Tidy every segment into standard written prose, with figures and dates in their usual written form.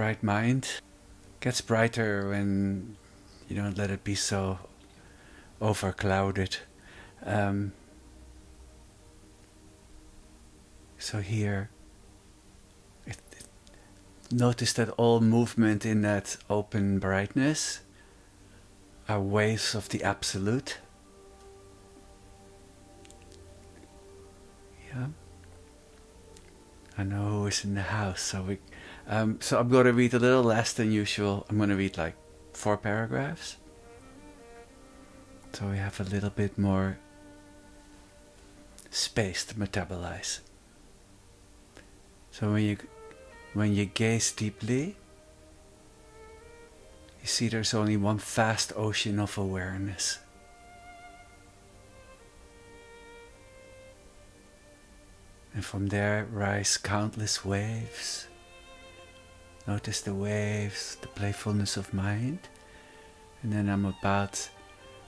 bright mind gets brighter when you don't let it be so overclouded. So here, notice that all movement in that open brightness are waves of the absolute. Yeah. I know who is in the house, so I'm going to read a little less than usual. I'm going to read like 4 paragraphs, so we have a little bit more space to metabolize. So when you gaze deeply, you see there's only one vast ocean of awareness. And from there rise countless waves. Notice the waves, the playfulness of mind. And then I'm about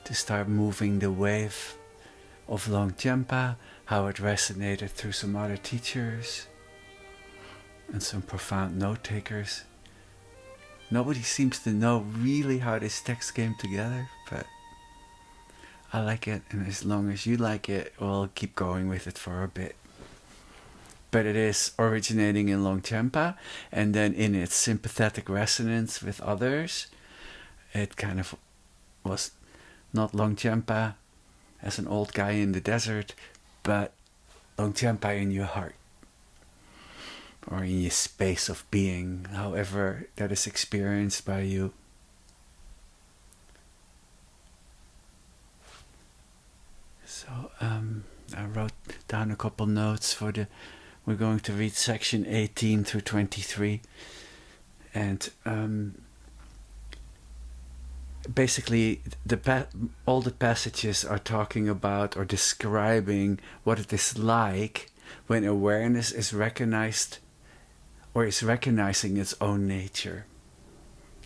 to start moving the wave of Longchenpa, how it resonated through some other teachers and some profound note takers. Nobody seems to know really how this text came together, but I like it, and as long as you like it, we'll keep going with it for a bit. But it is originating in Longchenpa, and then in its sympathetic resonance with others, it kind of was not Longchenpa as an old guy in the desert, but Longchenpa in your heart, or in your space of being, however that is experienced by you. So I wrote down a couple notes for we're going to read section 18 through 23, and basically all the passages are talking about or describing what it is like when awareness is recognized or is recognizing its own nature.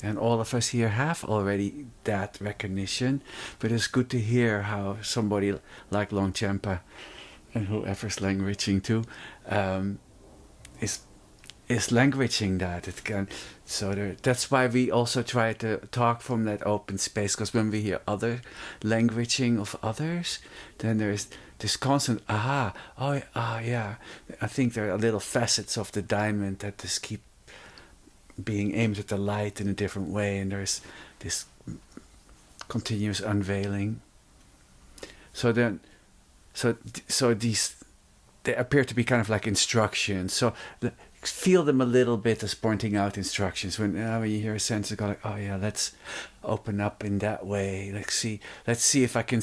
And all of us here have already that recognition, but it's good to hear how somebody like Longchenpa and whoever's languaging too is languaging that. It can, so that's why we also try to talk from that open space, because when we hear other languaging of others, then there's this constant yeah. I think there are little facets of the diamond that just keep being aimed at the light in a different way, and there's this continuous unveiling. So these, they appear to be kind of like instructions. So feel them a little bit as pointing out instructions. When you hear a sense of like, oh yeah, let's open up in that way. Let's see if I can,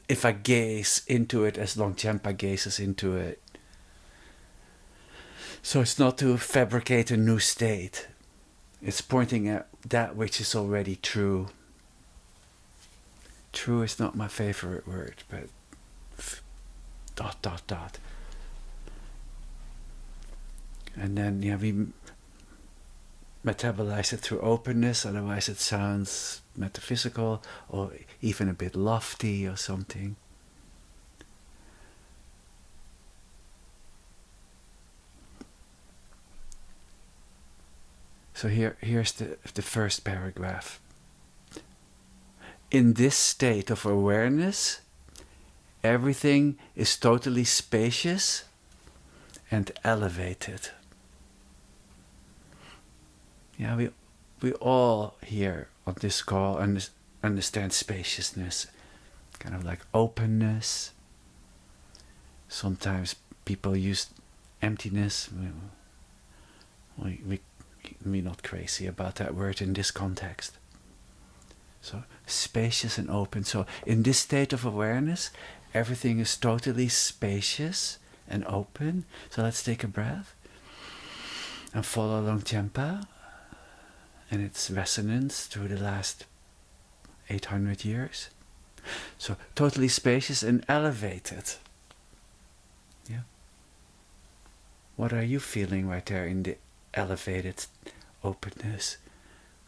if I gaze into it as Longchenpa gazes into it. So it's not to fabricate a new state. It's pointing at that which is already true. True is not my favorite word, but ... And then we metabolize it through openness, otherwise it sounds metaphysical or even a bit lofty or something. So here's the first paragraph. In this state of awareness, everything is totally spacious and elevated. Yeah, we all here on this call understand spaciousness, kind of like openness. Sometimes people use emptiness. We're not crazy about that word in this context. So spacious and open. So in this state of awareness, everything is totally spacious and open. So let's take a breath and follow Longchenpa and its resonance through the last 800 years. So totally spacious and elevated. Yeah. What are you feeling right there in the elevated openness?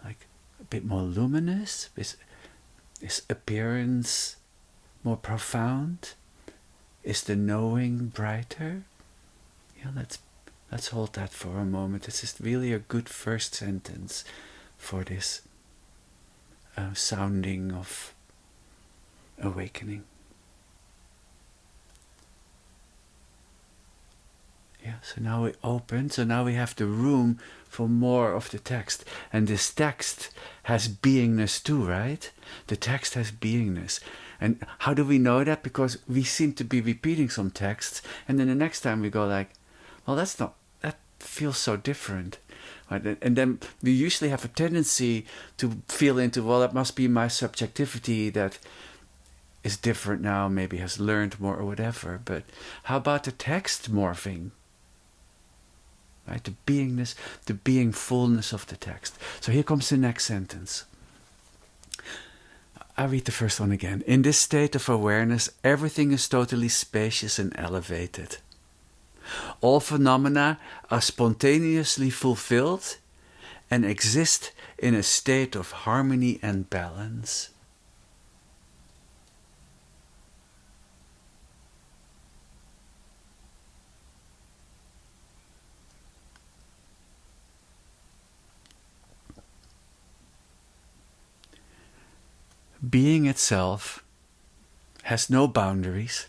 Like a bit more luminous? Is appearance more profound? Is the knowing brighter? Yeah, let's Let's hold that for a moment. This is really a good first sentence for this sounding of awakening. Yeah, so now we open, so now we have the room for more of the text. And this text has beingness too, right? The text has beingness. And how do we know that? Because we seem to be repeating some texts, and then the next time we go like, well, that feels so different. Right? And then we usually have a tendency to feel into, well, that must be my subjectivity that is different now, maybe has learned more or whatever. But how about the text morphing? Right, the beingness, the beingfulness of the text. So here comes the next sentence. I read the first one again. In this state of awareness, everything is totally spacious and elevated. All phenomena are spontaneously fulfilled and exist in a state of harmony and balance. Being itself has no boundaries,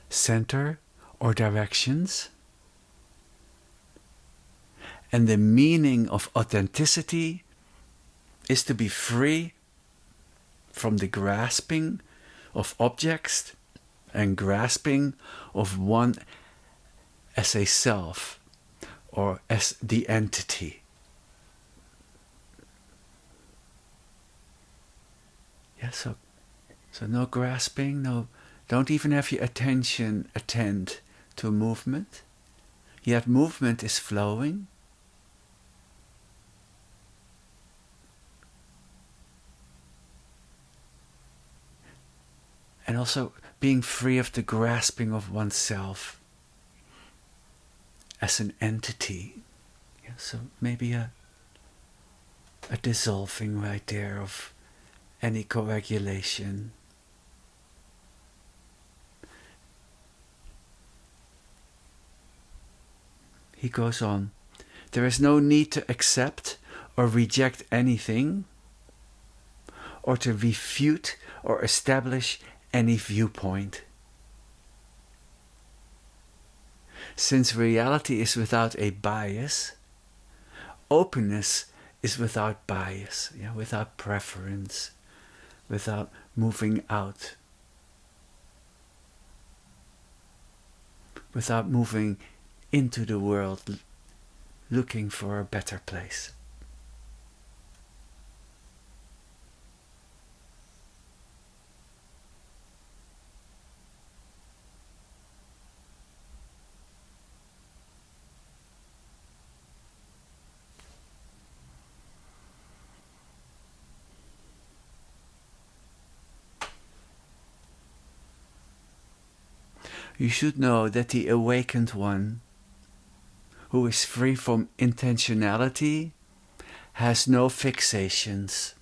center, or directions, and the meaning of authenticity is to be free from the grasping of objects and grasping of one as a self or as the entity. Yeah, so no grasping, don't even have your attention attend to movement. Yet movement is flowing. And also being free of the grasping of oneself as an entity. Yeah, so maybe a dissolving right there of any coagulation. He goes on, there is no need to accept or reject anything, or to refute or establish any viewpoint. Since reality is without a bias, openness is without bias, without preference, without moving out, without moving into the world looking for a better place. You should know that the awakened one, who is free from intentionality, has no fixations.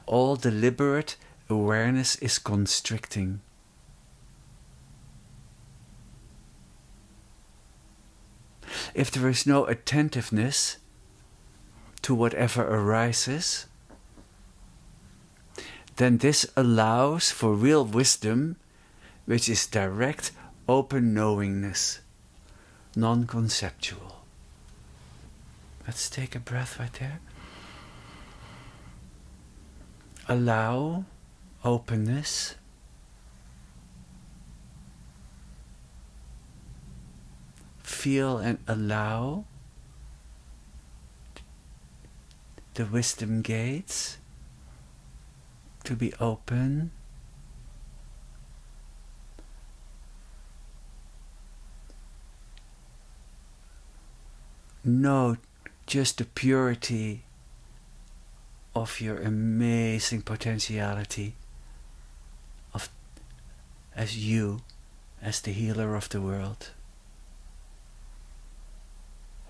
All deliberate awareness is constricting. If there is no attentiveness to whatever arises, then this allows for real wisdom, which is direct, open knowingness, non-conceptual. Let's take a breath right there. Allow openness. Feel and allow the wisdom gates to be open. Note just the purity of your amazing potentiality as you, as the healer of the world,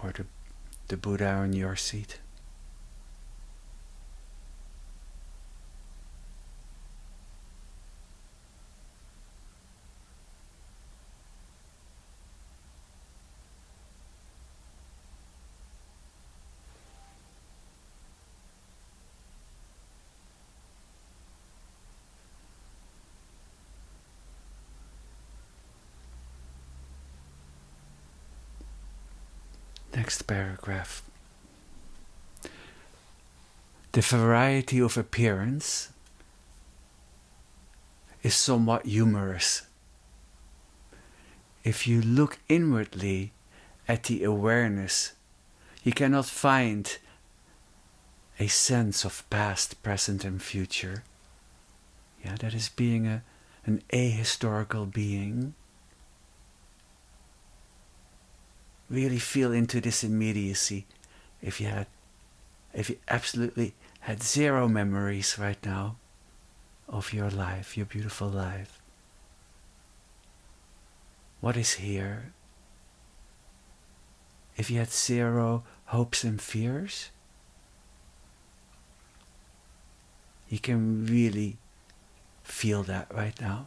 or the Buddha on your seat. Next paragraph. The variety of appearance is somewhat humorous. If you look inwardly at the awareness, you cannot find a sense of past, present and future. Yeah, that is being an ahistorical being. Really feel into this immediacy. If you absolutely had zero memories right now of your life, your beautiful life, what is here? If you had zero hopes and fears, you can really feel that right now.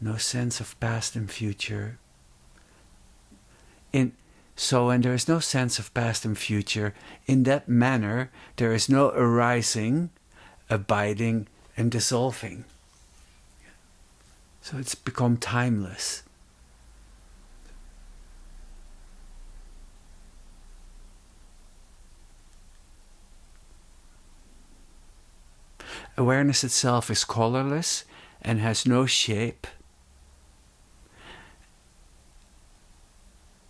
No sense of past and future. When there is no sense of past and future, in that manner there is no arising, abiding and dissolving. So it's become timeless. Awareness itself is colorless and has no shape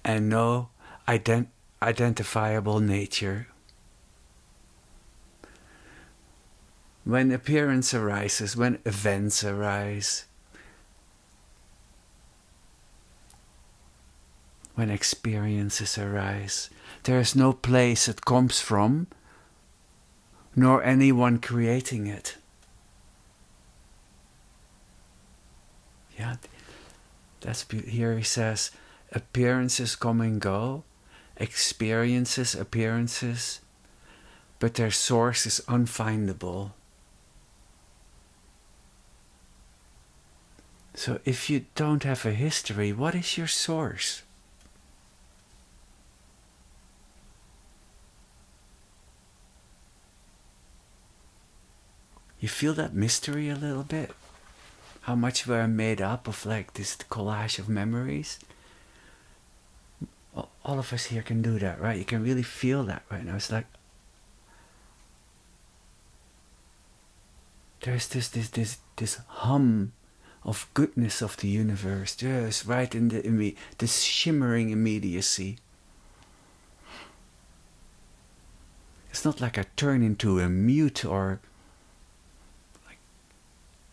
and no identifiable nature. When appearance arises, when events arise, when experiences arise, there is no place it comes from, nor anyone creating it. Yeah, that's here he says, appearances come and go, experiences, appearances, but their source is unfindable. So if you don't have a history, what is your source? You feel that mystery a little bit? How much we're made up of like this collage of memories? All of us here can do that, right? You can really feel that right now. It's like there's this hum of goodness of the universe, just right in this shimmering immediacy. It's not like I turn into a mute or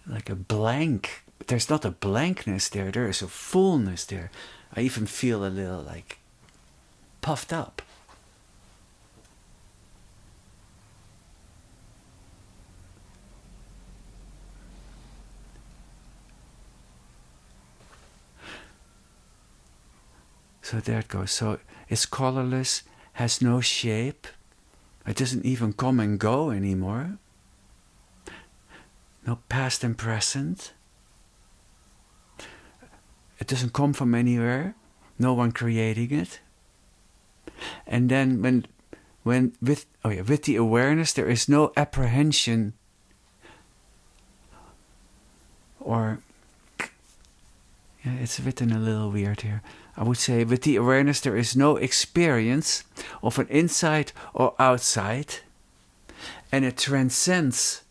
like a blank. There's not a blankness there. There is a fullness there. I even feel a little like puffed up. So there it goes. So it's colorless, has no shape. It doesn't even come and go anymore. No past and present. It doesn't come from anywhere. No one creating it. And then with the awareness there is no apprehension or it's written a little weird here. I would say with the awareness there is no experience of an inside or outside, and it transcends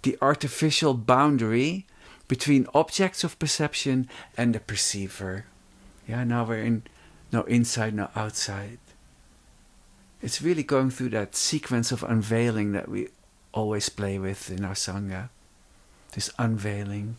the artificial boundary between objects of perception and the perceiver. Yeah, now we're in no inside, no outside. It's really going through that sequence of unveiling that we always play with in our Sangha. This unveiling.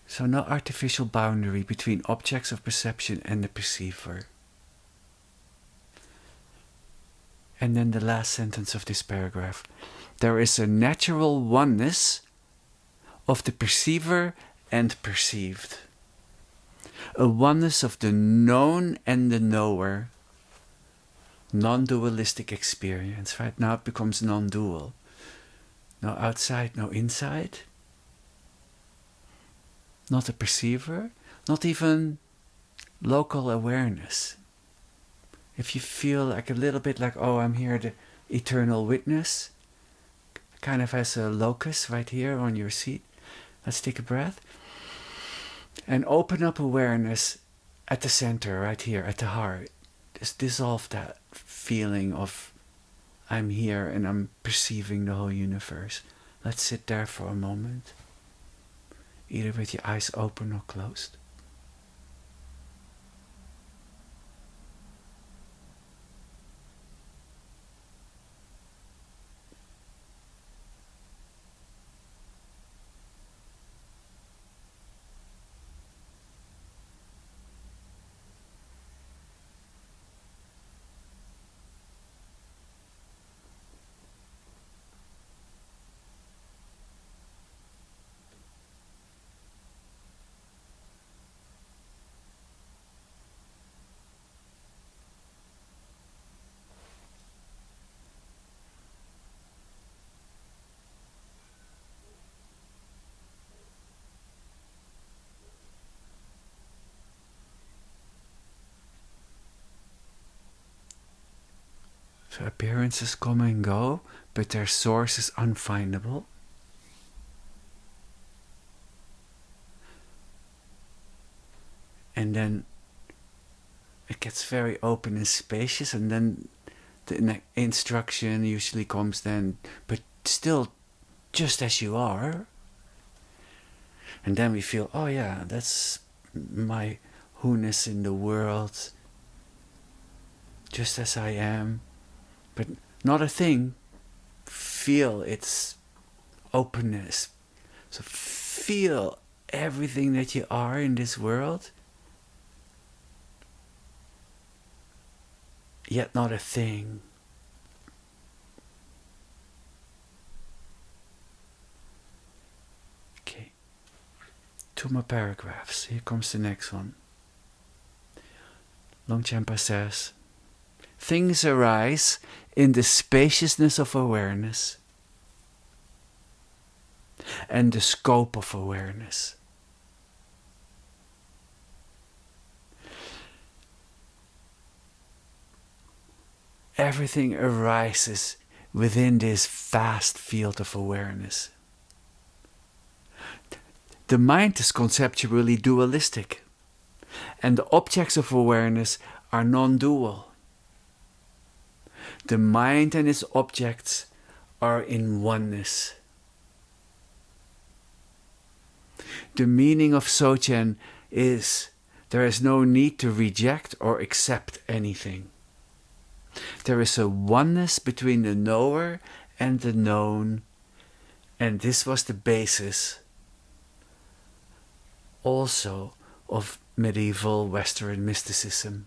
So no artificial boundary between objects of perception and the perceiver. And then the last sentence of this paragraph. There is a natural oneness of the perceiver and perceived. A oneness of the known and the knower. Non-dualistic experience. Right now it becomes non-dual. No outside, no inside. Not a perceiver, not even local awareness. If you feel like a little bit like, oh, I'm here, the eternal witness, kind of as a locus right here on your seat. Let's take a breath. And open up awareness at the center, right here, at the heart. Just dissolve that feeling of I'm here and I'm perceiving the whole universe. Let's sit there for a moment, either with your eyes open or closed. So appearances come and go, but their source is unfindable. And then it gets very open and spacious, and then the instruction usually comes then, but still just as you are. And then we feel, oh yeah, that's my who-ness in the world, just as I am, but not a thing. Feel its openness. So feel everything that you are in this world, yet not a thing. Okay, 2 more paragraphs. Here comes the next one. Longchenpa says, things arise in the spaciousness of awareness and the scope of awareness. Everything arises within this vast field of awareness. The mind is conceptually dualistic, and the objects of awareness are non-dual. The mind and its objects are in oneness. The meaning of Sochen is there is no need to reject or accept anything. There is a oneness between the knower and the known, and this was the basis also of medieval Western mysticism.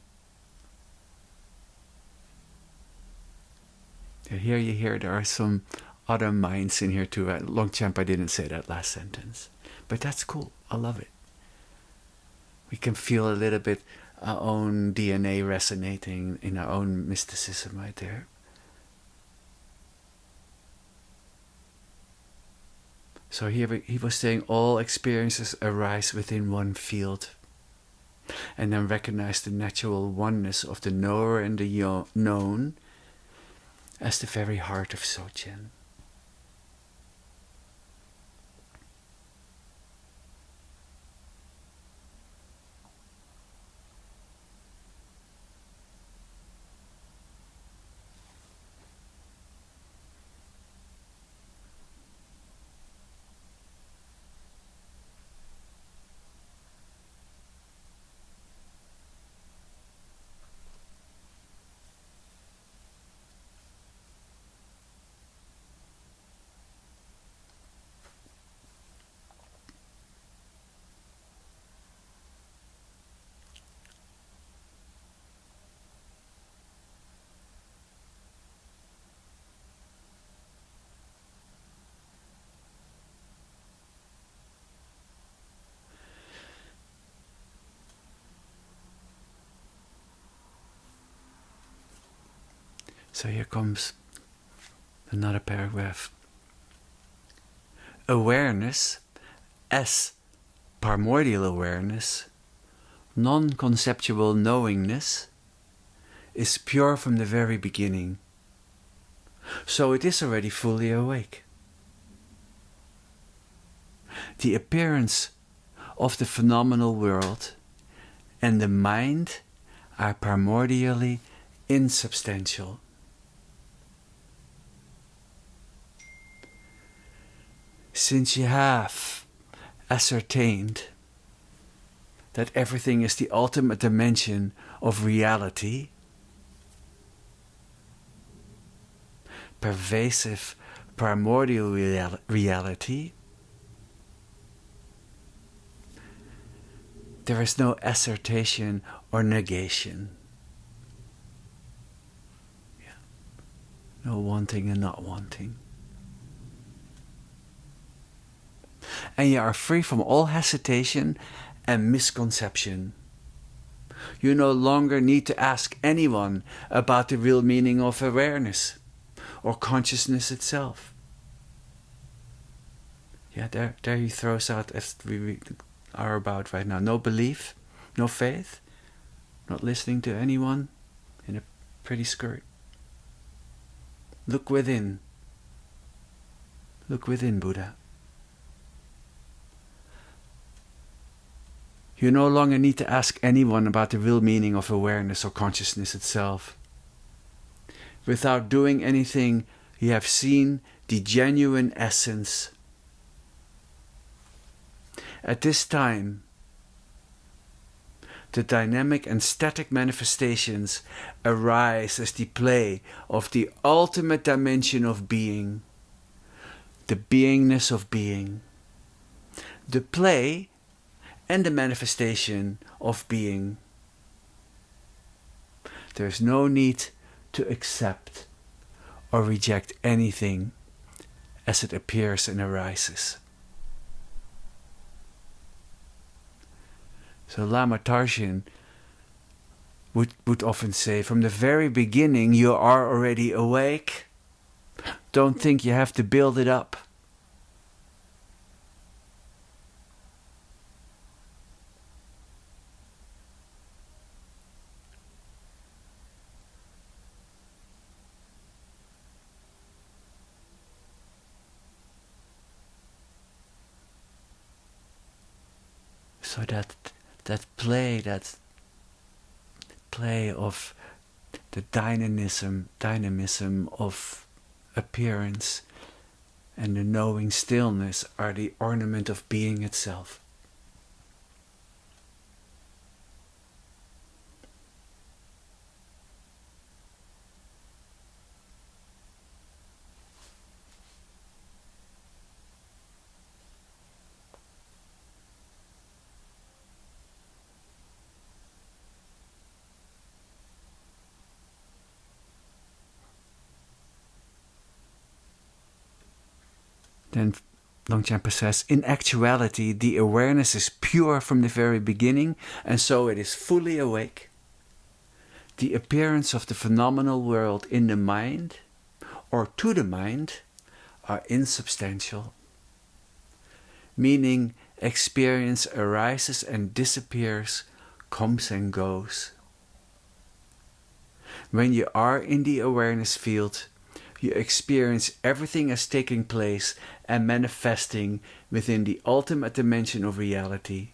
And here you hear there are some other minds in here too. Longchenpa didn't say that last sentence, but that's cool. I love it. We can feel a little bit our own DNA resonating in our own mysticism right there. So here he was saying all experiences arise within one field, and then recognize the natural oneness of the knower and the known as the very heart of Sochen. So here comes another paragraph. awareness as primordial awareness, non-conceptual knowingness, is pure from the very beginning. So it is already fully awake. The appearance of the phenomenal world and the mind are primordially insubstantial. Since you have ascertained that everything is the ultimate dimension of reality, pervasive primordial reality, there is no assertion or negation. No wanting and not wanting. And you are free from all hesitation and misconception. You no longer need to ask anyone about the real meaning of awareness or consciousness itself. Yeah, there he throws out, as we are about right now, no belief, no faith, not listening to anyone in a pretty skirt. Look within. Look within, Buddha. You no longer need to ask anyone about the real meaning of awareness or consciousness itself. Without doing anything, you have seen the genuine essence. At this time, the dynamic and static manifestations arise as the play of the ultimate dimension of being, the beingness of being. The play and the manifestation of being. There is no need to accept or reject anything as it appears and arises. So Lama Tarshan would often say, from the very beginning you are already awake. Don't think you have to build it up. So that play of the dynamism of appearance and the knowing stillness are the ornament of being itself. Then Longchenpa says, in actuality, the awareness is pure from the very beginning, and so it is fully awake. The appearance of the phenomenal world in the mind, or to the mind, are insubstantial. Meaning, experience arises and disappears, comes and goes. When you are in the awareness field, you experience everything as taking place and manifesting within the ultimate dimension of reality.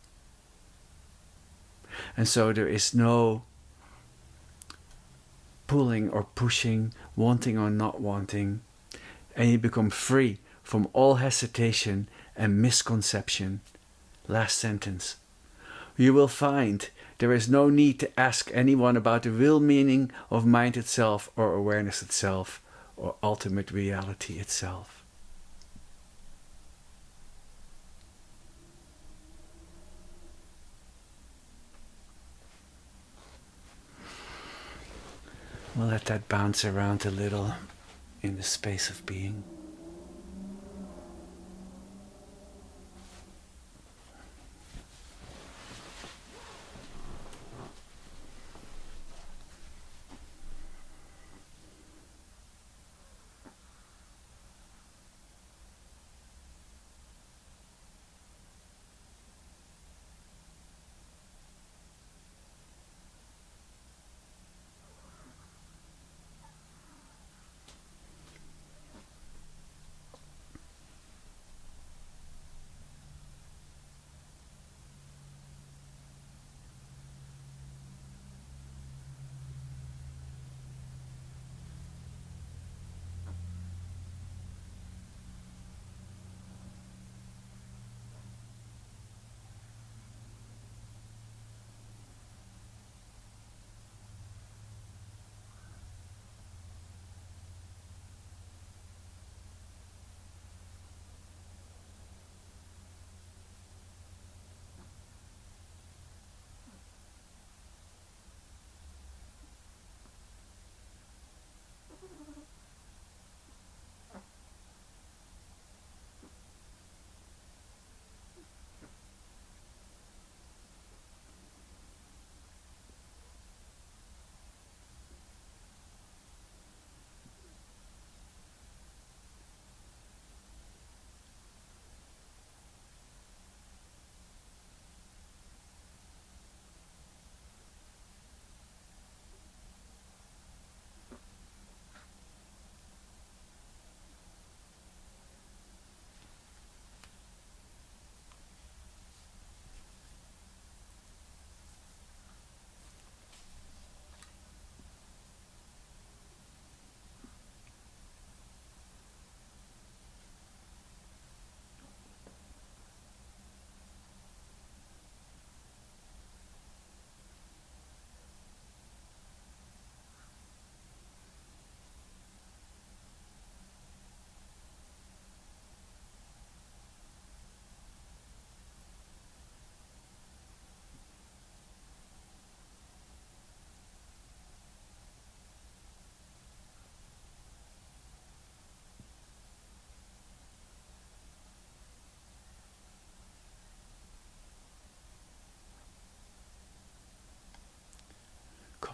And so there is no pulling or pushing, wanting or not wanting, and you become free from all hesitation and misconception. Last sentence. You will find there is no need to ask anyone about the real meaning of mind itself or awareness itself, or ultimate reality itself. We'll let that bounce around a little in the space of being.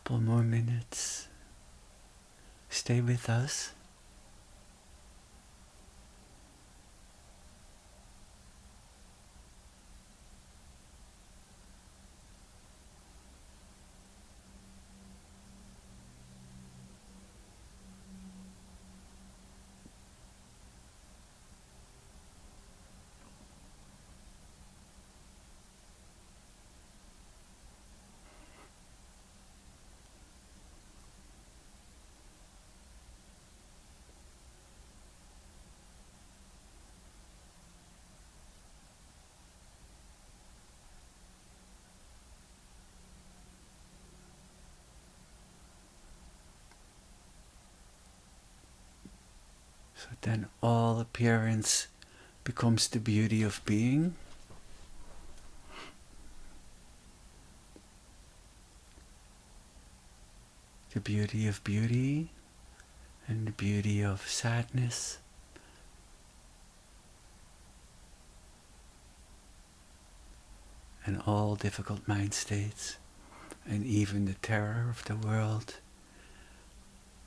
Couple more minutes. Stay with us. So then all appearance becomes the beauty of being. The beauty of beauty and the beauty of sadness. And all difficult mind states and even the terror of the world,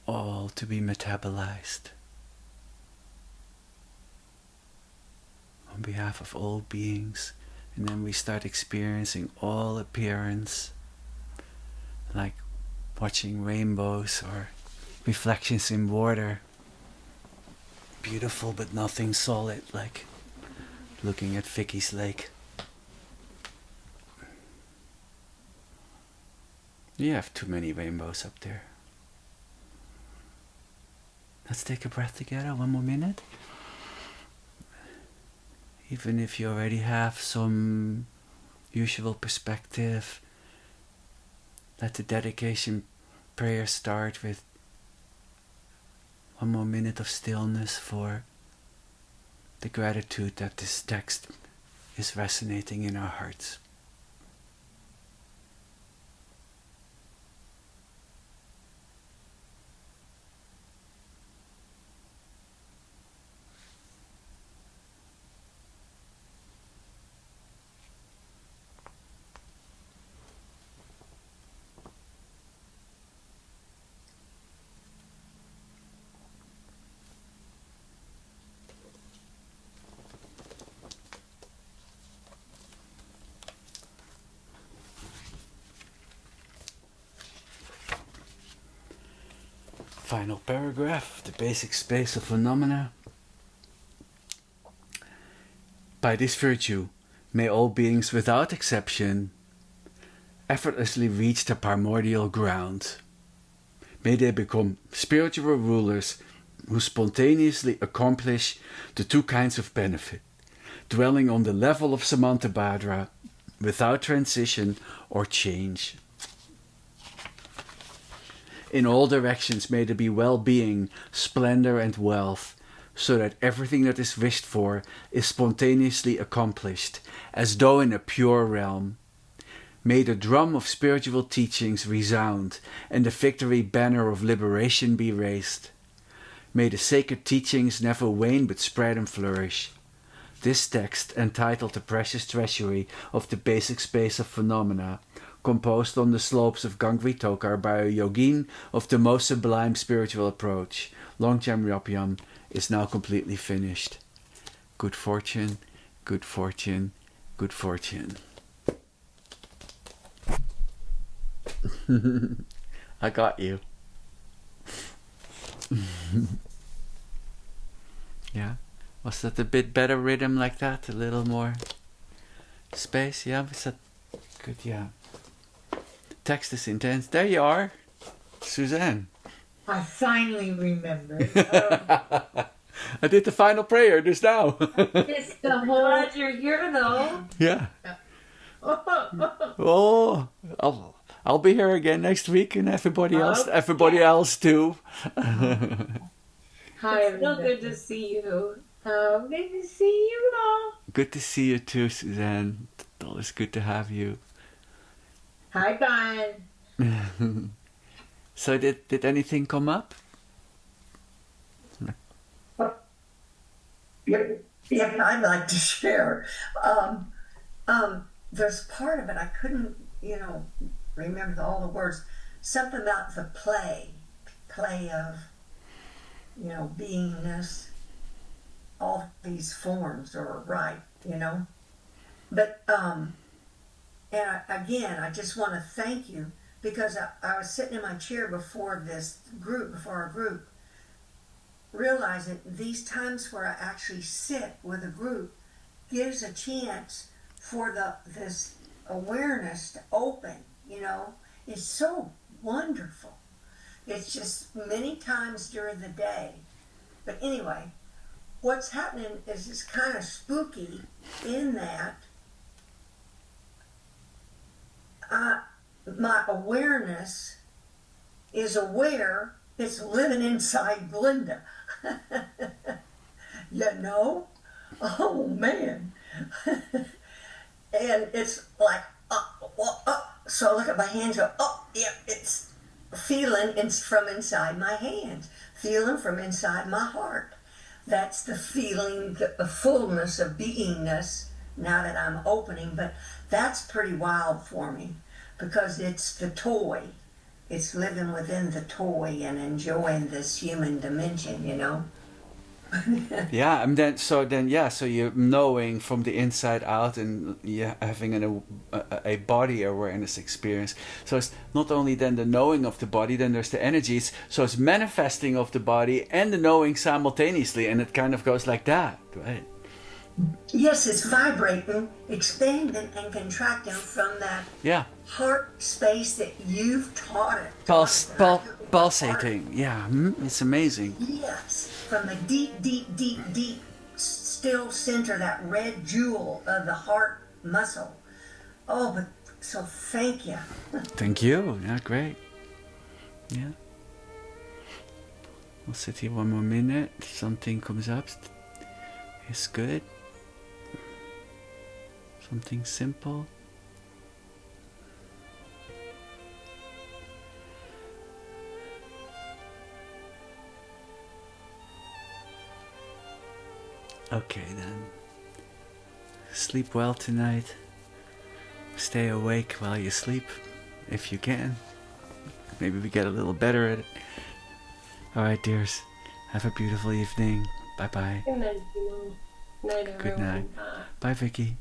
all to be metabolized on behalf of all beings. And then we start experiencing all appearance, like watching rainbows or reflections in water. Beautiful but nothing solid, like looking at Vicky's lake. You have too many rainbows up there. Let's take a breath together, one more minute. Even if you already have some usual perspective, let the dedication prayer start with one more minute of stillness for the gratitude that this text is resonating in our hearts. Final paragraph, the basic space of phenomena. By this virtue, may all beings without exception effortlessly reach the primordial ground. May they become spiritual rulers who spontaneously accomplish the two kinds of benefit, dwelling on the level of Samantabhadra without transition or change. In all directions may there be well-being, splendor and wealth, so that everything that is wished for is spontaneously accomplished, as though in a pure realm. May the drum of spiritual teachings resound, and the victory banner of liberation be raised. May the sacred teachings never wane but spread and flourish. This text, entitled The Precious Treasury of the Basic Space of Phenomena, composed on the slopes of Gangri Tokar by a yogin of the most sublime spiritual approach, Longchenpa, is now completely finished. Good fortune, good fortune, good fortune. I got you. Yeah? Was that a bit better rhythm like that? A little more space? Yeah? Was that good? Yeah. Text is intense. There you are, Suzanne. I finally remembered. I did the final prayer just now. It's the whole. Glad you're here, though. Yeah. Oh, I'll be here again next week, and everybody else too. Hi, it's still good to see you. Good to see you all. Good to see you too, Suzanne. Always good to have you. Hi, Brian. So did anything come up? Yeah, I'd like to share. There's part of it I couldn't, remember all the words, something about the play of, you know, beingness. All these forms are right, you know. But again, I just want to thank you because I was sitting in my chair before our group, realizing these times where I actually sit with a group gives a chance for this awareness to open, you know. It's so wonderful. It's just many times during the day. But anyway, what's happening is it's kind of spooky in that my awareness is aware it's living inside Glenda. You know? Oh man. And it's like, so I look at my hands, go, oh, yeah, it's feeling from inside my hands, feeling from inside my heart. That's the feeling, the fullness of beingness now that I'm opening. But that's pretty wild for me because it's the toy. It's living within the toy and enjoying this human dimension, you know? Yeah, and then so you're knowing from the inside out, and you're having a body awareness experience. So it's not only then the knowing of the body, then there's the energies. So it's manifesting of the body and the knowing simultaneously, and it kind of goes like that, right? Yes, it's vibrating, expanding and contracting from that heart space that you've taught it. Pulsating, yeah, it's amazing. Yes, from the deep, deep, deep, deep, still center, that red jewel of the heart muscle. Oh, but so thank you. Thank you. Yeah, great. Yeah. We'll sit here one more minute. If something comes up, it's good. Something simple. Okay then. Sleep well tonight. Stay awake while you sleep, if you can. Maybe we get a little better at it. Alright, dears. Have a beautiful evening. Bye bye. Good night, Simone. Night, everyone. Good night. Bye, Vicky.